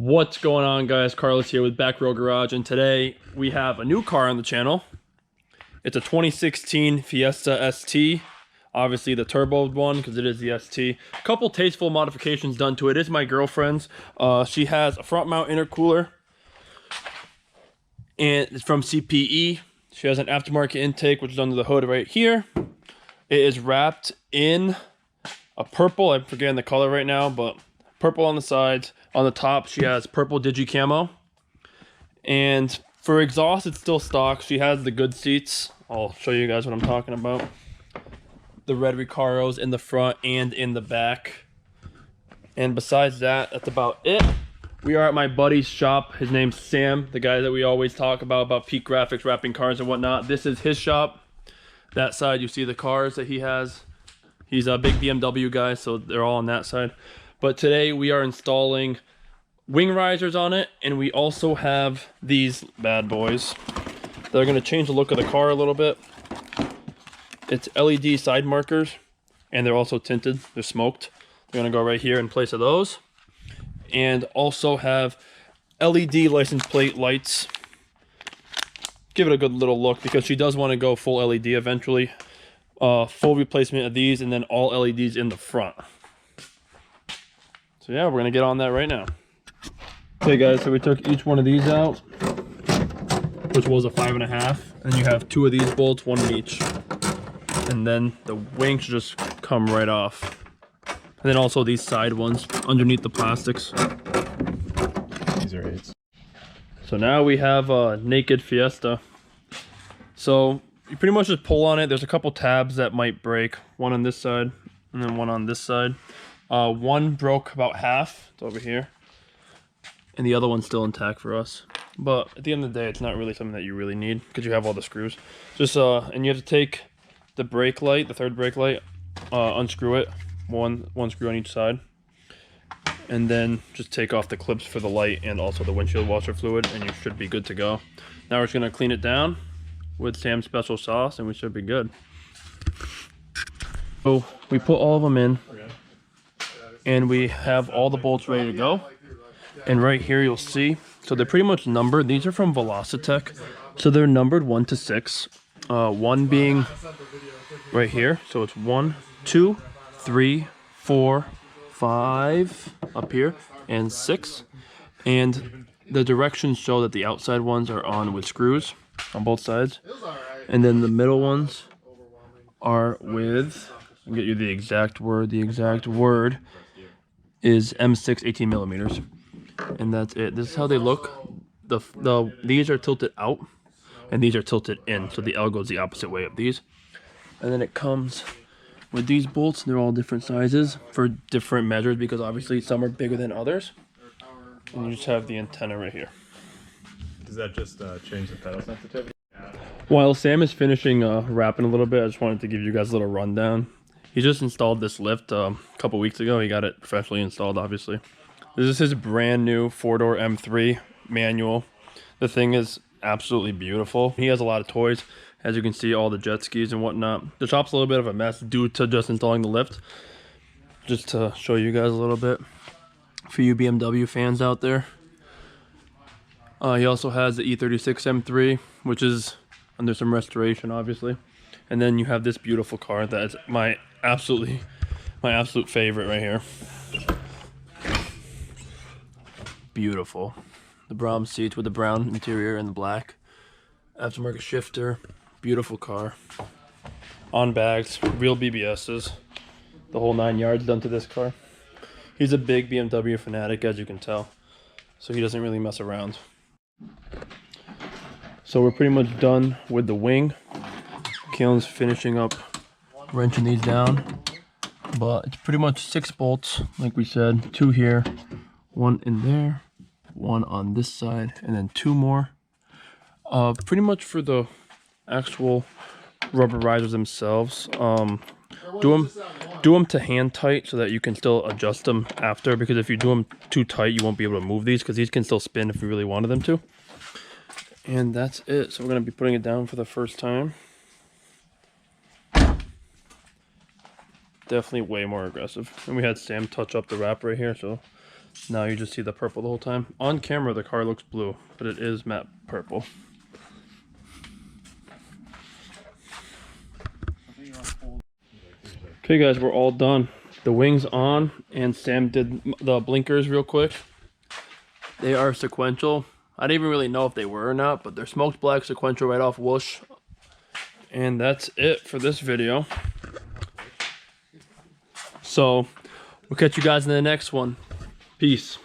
What's going on, guys? Carlos here with Back Row Garage, and today we have a new car on the channel. It's a 2016 Fiesta ST, obviously the turbo one because it is the ST. A couple tasteful modifications done to it. It is my girlfriend's. She has a front mount intercooler, and it's from CPE. She has an aftermarket intake, which is under the hood right here. It is wrapped in a purple. I'm forgetting the color right now, but purple on the sides. On the top, she has purple digi camo. And for exhaust, it's still stock. She has the good seats. I'll show you guys what I'm talking about. The red Recaros in the front and in the back. And besides that, that's about it. We are at my buddy's shop. His name's Sam, the guy that we always talk about Peak Graphics, wrapping cars and whatnot. This is his shop. That side, you see the cars that he has. He's a big BMW guy, so they're all on that side. But today we are installing wing risers on it, and we also have these bad boys. They're going to change the look of the car a little bit. It's LED side markers, and they're also tinted. They're smoked. They're going to go right here in place of those. And also have LED license plate lights. Give it a good little look because she does want to go full LED eventually. Full replacement of these, and then all LEDs in the front. So yeah, we're gonna get on that right now. Okay guys, so we took each one of these out, which was a 5.5, and you have 2 of these bolts, 1 in each. And then the wing should just come right off. And then also these side ones underneath the plastics. These are 8s. So now we have a naked Fiesta. So you pretty much just pull on it. There's a couple tabs that might break. One on this side, and then one on this side. One broke about half, it's over here, and the other one's still intact for us. But at the end of the day, it's not really something that you really need because you have all the screws. Just and you have to take the brake light, the third brake light, unscrew it, one screw on each side, and then just take off the clips for the light and also the windshield washer fluid, and you should be good to go. Now we're just gonna clean it down with Sam's special sauce, and we should be good. So we put all of them in. And we have all the bolts ready to go. And right here you'll see, so they're pretty much numbered. These are from VelossaTech. So they're numbered 1 to 6. 1 being right here. So it's 1, 2, 3, 4, 5 up here, and 6. And the directions show that the outside ones are on with screws on both sides. And then the middle ones are with, I'll get you the exact word. The exact word is M6 18 millimeters, and that's it. This is how they look. These are tilted out, and these are tilted in, so the L goes the opposite way of these. And then it comes with these bolts. They're all different sizes for different measures because obviously some are bigger than others. And you just have the antenna right here. Does that just change the pedal sensitivity? While Sam is finishing wrapping a little bit, I just wanted to give you guys a little rundown. He just installed this lift a couple weeks ago. He got it professionally installed, obviously. This is his brand new 4-door M3 manual. The thing is absolutely beautiful. He has a lot of toys. As you can see, all the jet skis and whatnot. The shop's a little bit of a mess due to just installing the lift. Just to show you guys a little bit. For you BMW fans out there. He also has the E36 M3, which is under some restoration, obviously. And then you have this beautiful car that is my absolute favorite right here. Beautiful. The Brahms seats with the brown interior and the black. Aftermarket shifter. Beautiful car. On bags. Real BBSs. The whole 9 yards done to this car. He's a big BMW fanatic, as you can tell. So he doesn't really mess around. So we're pretty much done with the wing. Kalen's finishing up wrenching these down, but it's pretty much 6 bolts, like we said, 2 here, 1 in there, 1 on this side, and then 2 more. Pretty much for the actual rubber risers themselves, do them to hand tight so that you can still adjust them after, because if you do them too tight, you won't be able to move these, because these can still spin if you really wanted them to. And that's it. So we're going to be putting it down for the first time. Definitely way more aggressive. And we had Sam touch up the wrap right here, so Now you just see the purple the whole time. On camera, the car looks blue, but it is matte purple. Okay guys, we're all done. The wings on, and Sam did the blinkers real quick. They are sequential. I didn't even really know if they were or not, but they're smoked black sequential right off whoosh. And that's it for this video. So we'll catch you guys in the next one. Peace.